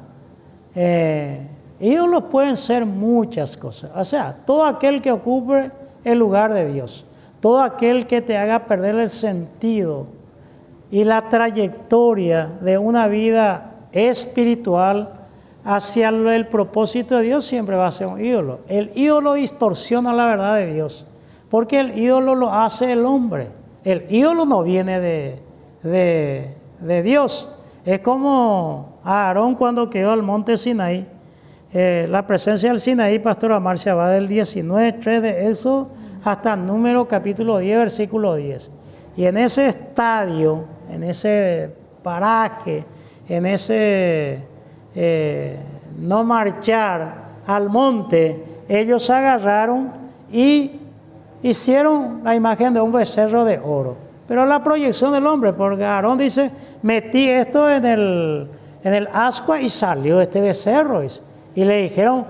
Ídolos pueden ser muchas cosas. O sea, todo aquel que ocupe el lugar de Dios, todo aquel que te haga perder el sentido y la trayectoria de una vida espiritual hacia el propósito de Dios, siempre va a ser un ídolo. El ídolo distorsiona la verdad de Dios, porque el ídolo lo hace el hombre. El ídolo no viene de Dios. Es como Aarón cuando quedó al monte Sinaí. La presencia del Sinaí, pastora Marcia, va del 19:3 de Éxodo hasta Número capítulo 10, versículo 10. Y en ese estadio, en ese paraje, en ese no marchar al monte, ellos agarraron y hicieron la imagen de un becerro de oro. Pero la proyección del hombre, porque Aarón dice, metí esto en el ascua y salió este becerro. Y le dijeron,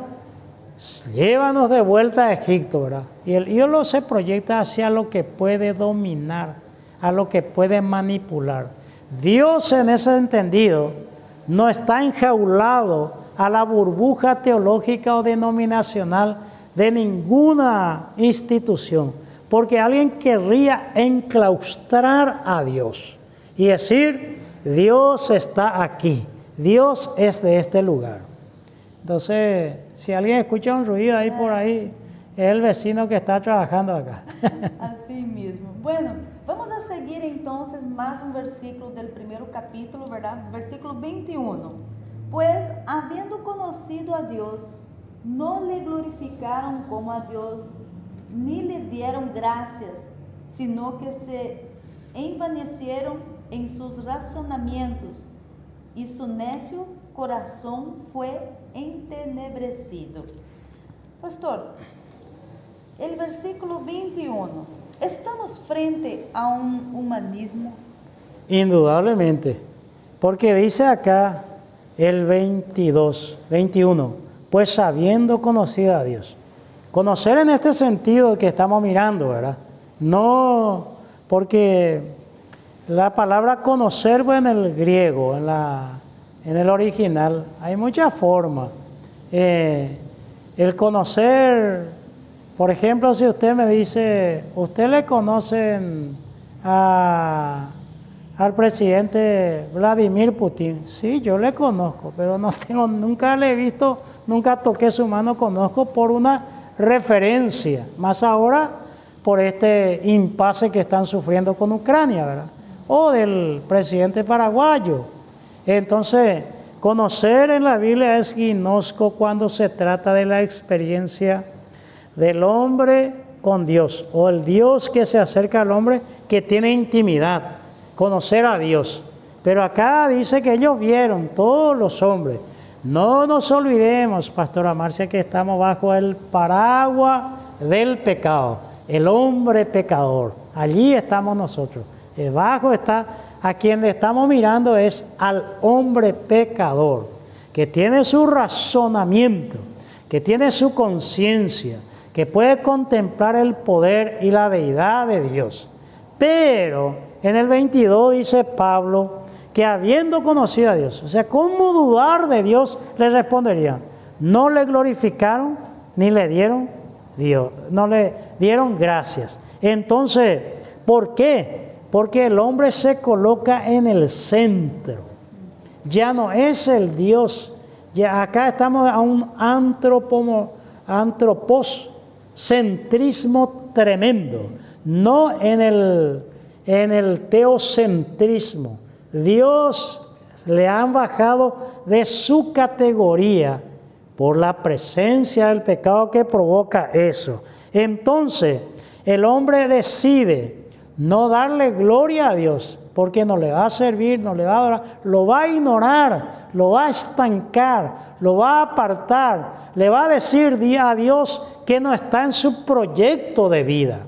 llévanos de vuelta a Egipto, ¿verdad? Y el ídolo se proyecta hacia lo que puede dominar, a lo que puede manipular. Dios en ese entendido no está enjaulado a la burbuja teológica o denominacional de ninguna institución, porque alguien querría enclaustrar a Dios y decir, Dios está aquí, Dios es de este lugar. Entonces, si alguien escucha un ruido ahí por ahí, es el vecino que está trabajando acá. Así mismo. Bueno, vamos a seguir entonces más un versículo del primer capítulo, ¿verdad? Versículo 21. Pues, habiendo conocido a Dios, no le glorificaron como a Dios, ni le dieron gracias, sino que se envanecieron en sus razonamientos, y su necio corazón fue entenebrecido. Pastor, el versículo 21, ¿estamos frente a un humanismo? Indudablemente, porque dice acá el 21, pues habiendo conocido a Dios. Conocer en este sentido que estamos mirando, ¿verdad? No, porque la palabra conocer, pues, en el griego, en el original, hay muchas formas. El conocer, por ejemplo, si usted me dice, ¿usted le conocen al presidente Vladimir Putin? Sí, yo le conozco, pero nunca le he visto, nunca toqué su mano, conozco por una referencia, más ahora por este impasse que están sufriendo con Ucrania, ¿verdad? O del presidente paraguayo. Entonces, conocer en la Biblia es gnosco cuando se trata de la experiencia del hombre con Dios, o el Dios que se acerca al hombre que tiene intimidad, conocer a Dios. Pero acá dice que ellos vieron, todos los hombres. No nos olvidemos, pastora Marcia, que estamos bajo el paraguas del pecado, el hombre pecador. Allí estamos nosotros. Debajo está, a quien le estamos mirando es al hombre pecador, que tiene su razonamiento, que tiene su conciencia, que puede contemplar el poder y la deidad de Dios. Pero en el 22 dice Pablo que habiendo conocido a Dios, o sea, ¿cómo dudar de Dios? Le responderían, no le glorificaron ni le dieron Dios, no le dieron gracias. Entonces, ¿por qué? Porque el hombre se coloca en el centro, ya no es el Dios. Ya acá estamos a un antropocentrismo tremendo, no en el teocentrismo. Dios le han bajado de su categoría por la presencia del pecado que provoca eso. Entonces, el hombre decide no darle gloria a Dios, porque no le va a servir, no le va a adorar, lo va a ignorar, lo va a estancar, lo va a apartar, le va a decir a Dios que no está en su proyecto de vida.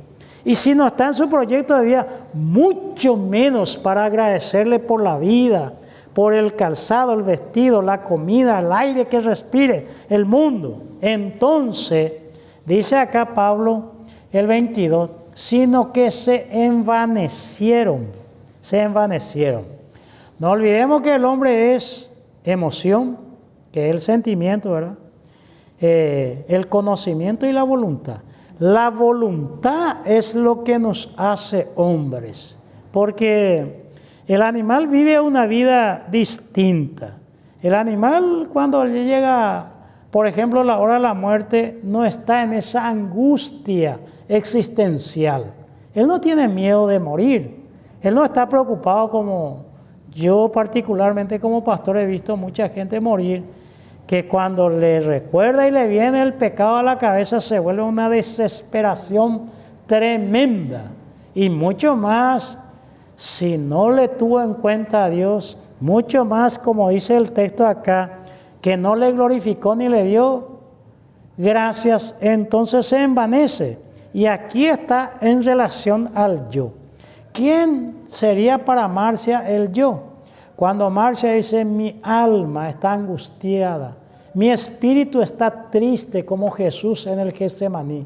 Y si no está en su proyecto de vida, mucho menos para agradecerle por la vida, por el calzado, el vestido, la comida, el aire que respire, el mundo. Entonces, dice acá Pablo, el 22, sino que se envanecieron. No olvidemos que el hombre es emoción, que es el sentimiento, ¿verdad? el conocimiento y la voluntad. La voluntad es lo que nos hace hombres, porque el animal vive una vida distinta. El animal, cuando le llega, por ejemplo, la hora de la muerte, no está en esa angustia existencial. Él no tiene miedo de morir. Él no está preocupado como yo particularmente como pastor he visto mucha gente morir, que cuando le recuerda y le viene el pecado a la cabeza se vuelve una desesperación tremenda. Y mucho más si no le tuvo en cuenta a Dios, mucho más como dice el texto acá, que no le glorificó ni le dio gracias, entonces se envanece. Y aquí está en relación al yo. ¿Quién sería para Marcia el yo? Cuando Marcia dice, mi alma está angustiada, mi espíritu está triste como Jesús en el Getsemaní,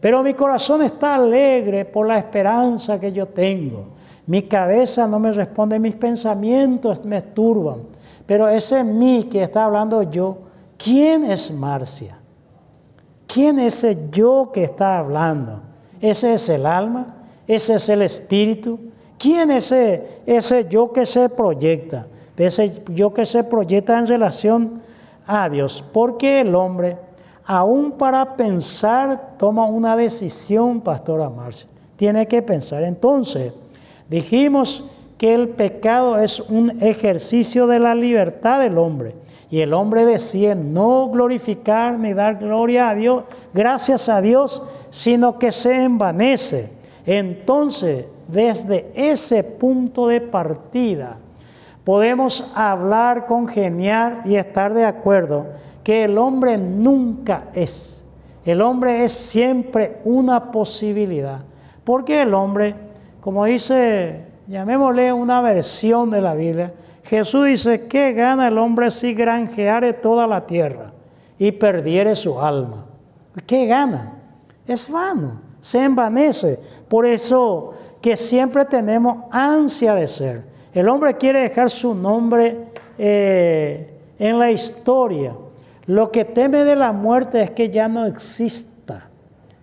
pero mi corazón está alegre por la esperanza que yo tengo. Mi cabeza no me responde, mis pensamientos me turban. Pero ese mí que está hablando yo, ¿quién es Marcia? ¿Quién es ese yo que está hablando? ¿Ese es el alma? ¿Ese es el espíritu? ¿Quién es ese yo que se proyecta? Ese yo que se proyecta en relación a Dios. Porque el hombre, aún para pensar, toma una decisión, Pastora Marcia. Tiene que pensar. Entonces, dijimos que el pecado es un ejercicio de la libertad del hombre. Y el hombre decide no glorificar ni dar gloria a Dios, gracias a Dios, sino que se envanece. Entonces, desde ese punto de partida, podemos hablar, congeniar y estar de acuerdo que el hombre nunca es. El hombre es siempre una posibilidad. Porque el hombre, como dice, llamémosle una versión de la Biblia, Jesús dice, ¿qué gana el hombre si granjeare toda la tierra y perdiere su alma? ¿Qué gana? Es vano, se envanece. Por eso que siempre tenemos ansia de ser. El hombre quiere dejar su nombre en la historia. Lo que teme de la muerte es que ya no exista,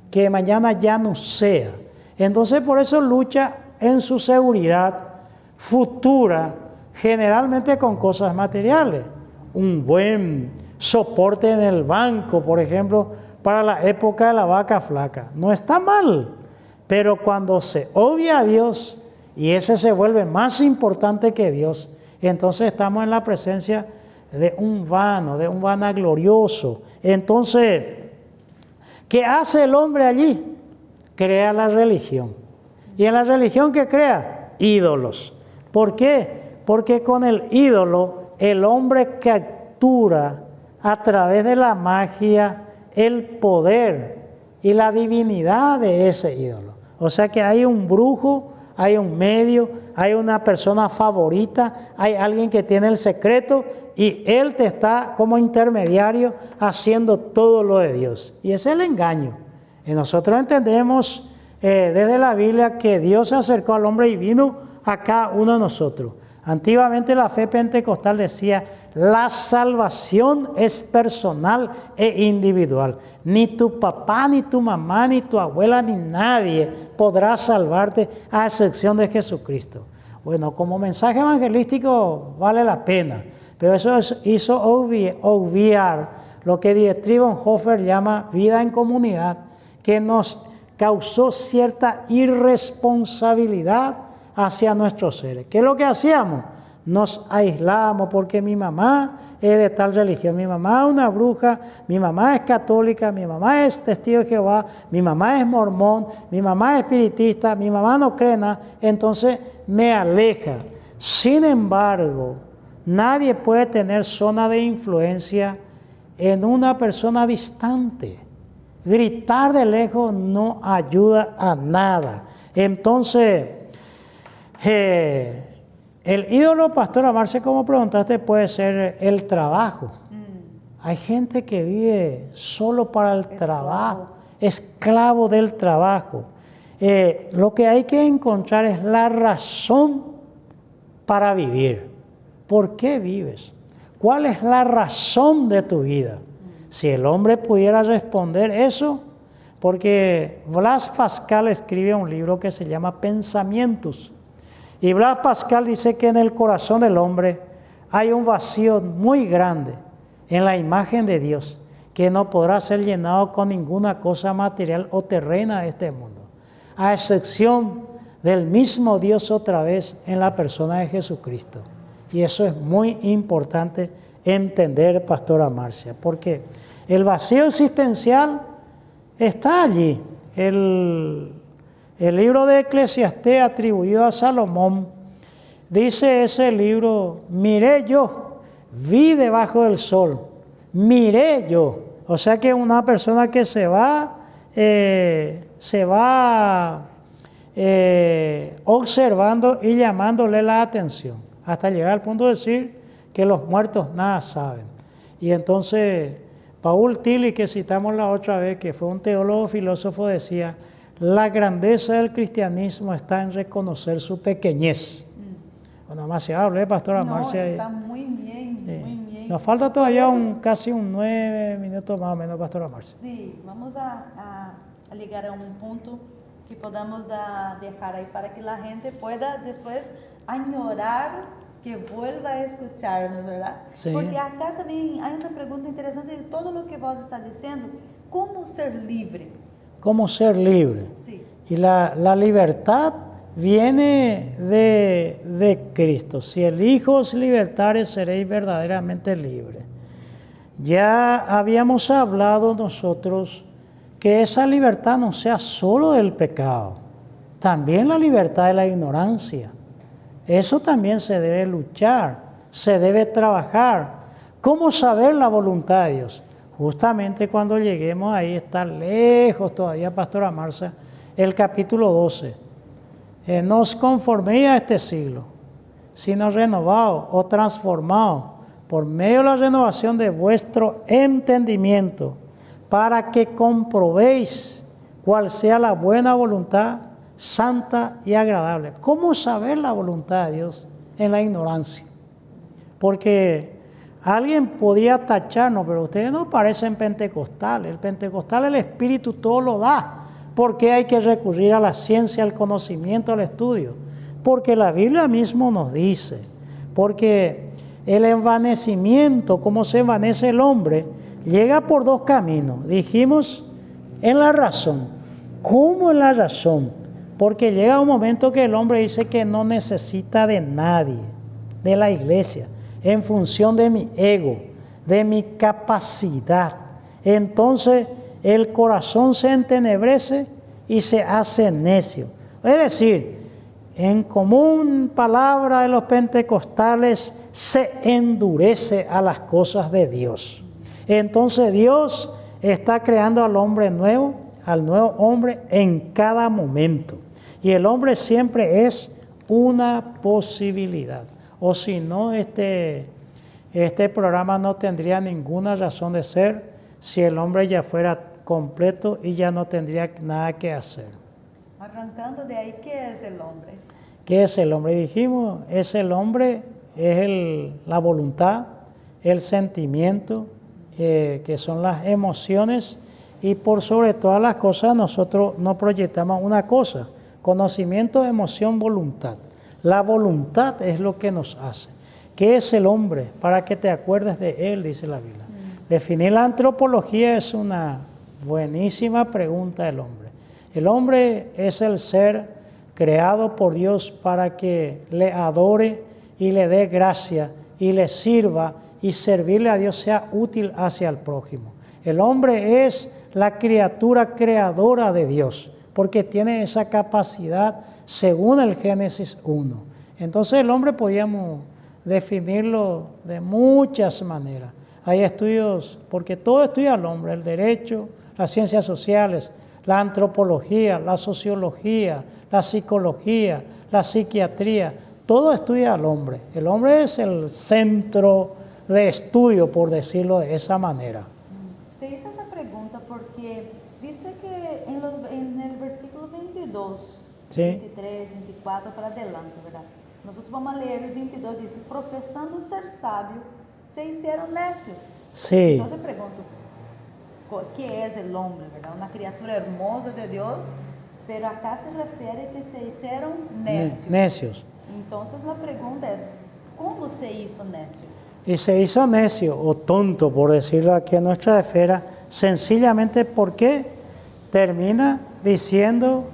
que mañana ya no sea. Entonces por eso lucha en su seguridad futura, generalmente con cosas materiales. Un buen soporte en el banco, por ejemplo, para la época de la vaca flaca. No está mal, pero cuando se obvia a Dios y ese se vuelve más importante que Dios, entonces estamos en la presencia de un vano, de un vanaglorioso. Entonces, ¿qué hace el hombre allí? Crea la religión. ¿Y en la religión qué crea? Ídolos. ¿Por qué? Porque con el ídolo el hombre captura a través de la magia el poder y la divinidad de ese ídolo. O sea que hay un brujo, hay un medio, hay una persona favorita, hay alguien que tiene el secreto y él te está como intermediario haciendo todo lo de Dios. Y ese es el engaño. Y nosotros entendemos desde la Biblia que Dios se acercó al hombre y vino a cada uno de nosotros. Antiguamente la fe pentecostal decía, la salvación es personal e individual. Ni tu papá, ni tu mamá, ni tu abuela, ni nadie podrá salvarte a excepción de Jesucristo. Bueno, como mensaje evangelístico vale la pena, pero eso hizo obviar lo que Dietrich Bonhoeffer llama vida en comunidad, que nos causó cierta irresponsabilidad hacia nuestros seres. ¿Qué es lo que hacíamos? Nos aislamos porque mi mamá es de tal religión, mi mamá es una bruja, mi mamá es católica, mi mamá es testigo de Jehová, mi mamá es mormón, mi mamá es espiritista, mi mamá no cree nada, entonces me aleja. Sin embargo, nadie puede tener zona de influencia en una persona distante. Gritar de lejos no ayuda a nada. Entonces, el ídolo, Pastora Marcia, como preguntaste, puede ser el trabajo. Hay gente que vive solo para el trabajo, esclavo del trabajo. Lo que hay que encontrar es la razón para vivir. ¿Por qué vives? ¿Cuál es la razón de tu vida? Si el hombre pudiera responder eso, porque Blas Pascal escribe un libro que se llama Pensamientos. Y Blas Pascal dice que en el corazón del hombre hay un vacío muy grande en la imagen de Dios, que no podrá ser llenado con ninguna cosa material o terrena de este mundo, a excepción del mismo Dios otra vez en la persona de Jesucristo. Y eso es muy importante entender, Pastora Marcia, porque el vacío existencial está allí. El libro de Eclesiastés atribuido a Salomón, dice ese libro, miré yo, vi debajo del sol, miré yo. O sea que una persona que se va observando y llamándole la atención, hasta llegar al punto de decir que los muertos nada saben. Y entonces Paul Tillich, que citamos la otra vez, que fue un teólogo filósofo, decía, la grandeza del cristianismo está en reconocer su pequeñez. Bueno, más se habla, Pastora Marcia. Está muy bien, sí. Muy bien. Nos falta todavía casi 9 minutos más o menos, Pastora Marcia. Sí, vamos a llegar a un punto que podamos dejar ahí para que la gente pueda después añorar que vuelva a escucharnos, ¿verdad? Sí. Porque acá también hay una pregunta interesante de todo lo que vos estás diciendo. ¿Cómo ser libre? ¿Cómo ser libre? Sí. Y la libertad viene de Cristo. Si el Hijo os libertare, seréis verdaderamente libres. Ya habíamos hablado nosotros que esa libertad no sea solo del pecado, también la libertad de la ignorancia. Eso también se debe luchar, se debe trabajar. ¿Cómo saber la voluntad de Dios? Justamente cuando lleguemos ahí, está lejos todavía, Pastora Marcia, el capítulo 12. No os conforméis a este siglo, sino renovaos o transformaos por medio de la renovación de vuestro entendimiento, para que comprobéis cuál sea la buena voluntad, santa y agradable. ¿Cómo saber la voluntad de Dios en la ignorancia? Porque alguien podía tacharnos, pero ustedes no parecen pentecostales. El pentecostal, el Espíritu todo lo da. ¿Por qué hay que recurrir a la ciencia, al conocimiento, al estudio? Porque la Biblia mismo nos dice, porque el envanecimiento, como se envanece el hombre, llega por dos caminos. Dijimos en la razón. ¿Cómo en la razón? Porque llega un momento que el hombre dice que no necesita de nadie, de la iglesia, en función de mi ego, de mi capacidad. Entonces el corazón se entenebrece y se hace necio. Es decir, en común palabra de los pentecostales, se endurece a las cosas de Dios. Entonces Dios está creando al hombre nuevo, al nuevo hombre en cada momento. Y el hombre siempre es una posibilidad. O si no, este programa no tendría ninguna razón de ser si el hombre ya fuera completo y ya no tendría nada que hacer. Arrancando de ahí, ¿qué es el hombre? ¿Qué es el hombre? Dijimos, el hombre es la voluntad, el sentimiento, que son las emociones, y por sobre todas las cosas nosotros nos proyectamos una cosa: conocimiento, emoción, voluntad. La voluntad es lo que nos hace. ¿Qué es el hombre? Para que te acuerdes de él, dice la Biblia. Definir la antropología es una buenísima pregunta del hombre. El hombre es el ser creado por Dios para que le adore y le dé gracia y le sirva, y servirle a Dios sea útil hacia el prójimo. El hombre es la criatura creadora de Dios, porque tiene esa capacidad según el Génesis 1. Entonces el hombre podíamos definirlo de muchas maneras. Hay estudios, porque todo estudia al hombre: el derecho, las ciencias sociales, la antropología, la sociología, la psicología, la psiquiatría, todo estudia al hombre. El hombre es el centro de estudio, por decirlo de esa manera. Te hice esa pregunta porque viste que en el versículo 22, sí. 23, 24 para adelante, ¿verdad? Nosotros vamos a leer el 22, dice: profesando ser sabio, se hicieron necios. Sí. Entonces pregunto, qué es el hombre, ¿verdad? Una criatura hermosa de Dios, pero acá se refiere que se hicieron necios. Necios. Entonces la pregunta es, ¿cómo se hizo necio? Y se hizo necio o tonto, por decirlo aquí en nuestra esfera, sencillamente porque termina diciendo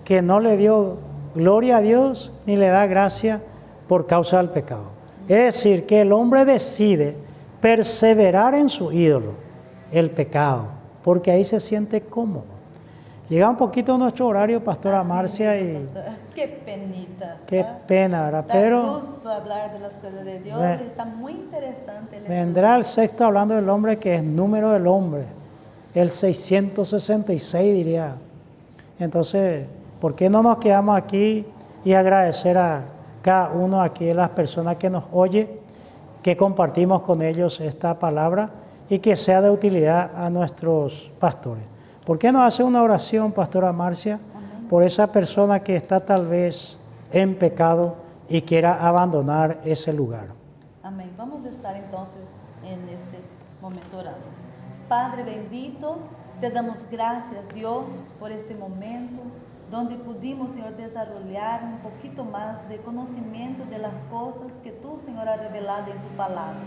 que no le dio gloria a Dios ni le da gracia por causa del pecado. Es decir, que el hombre decide perseverar en su ídolo, el pecado, porque ahí se siente cómodo. Llega un poquito nuestro horario, Pastora Marcia, y pastora. Qué penita. qué pena, ¿verdad? Da Pero gusto hablar de las cosas de Dios, está muy interesante el vendrá el estudio. sexto hablando del hombre, que es número del hombre, el 666 diría. Entonces, ¿por qué no nos quedamos aquí y agradecer a cada uno aquí de las personas que nos oye, que compartimos con ellos esta palabra y que sea de utilidad a nuestros pastores? ¿Por qué no hace una oración, Pastora Marcia, Amén. por esa persona que está tal vez en pecado y quiera abandonar ese lugar? Amén. Vamos a estar entonces en este momento orando. Padre bendito, te damos gracias, Dios, por este momento donde pudimos, Señor, desarrollar un poquito más de conocimiento de las cosas que tú, Señor, has revelado en tu palabra.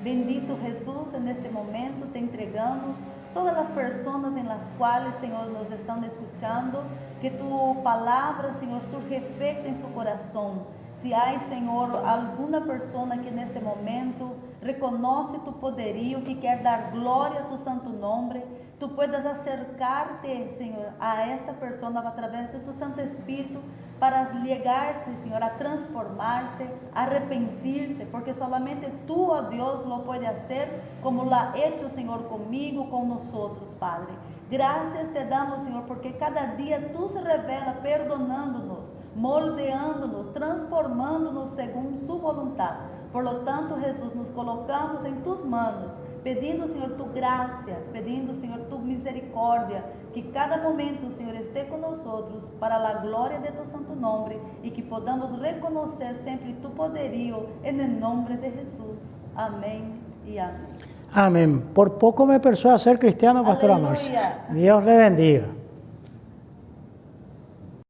Bendito Jesús, en este momento te entregamos todas las personas en las cuales, Señor, nos están escuchando, que tu palabra, Señor, surge efecto en su corazón. Si hay, Señor, alguna persona que en este momento reconoce tu poderío, que quer dar gloria a tu santo nombre, tú puedas acercarte, Señor, a esta persona a través de tu Santo Espíritu para llegarse, Señor, a transformarse, a arrepentirse, porque solamente tú, oh Dios, lo puedes hacer como lo ha hecho, Señor, conmigo, con nosotros, Padre. Gracias te damos, Señor, porque cada día tú se revela perdonándonos, moldeándonos, transformándonos según su voluntad. Por lo tanto, Jesús, nos colocamos en tus manos, pedindo, Señor, tu gracia, pedindo, Señor, tu misericordia, que cada momento, Señor, esté con nosotros para la gloria de tu santo nombre y que podamos reconocer siempre tu poderío en el nombre de Jesús. Amén y amén. Amén. Por poco me persuade a ser cristiano, Pastora Marcia. Aleluya. Dios le bendiga.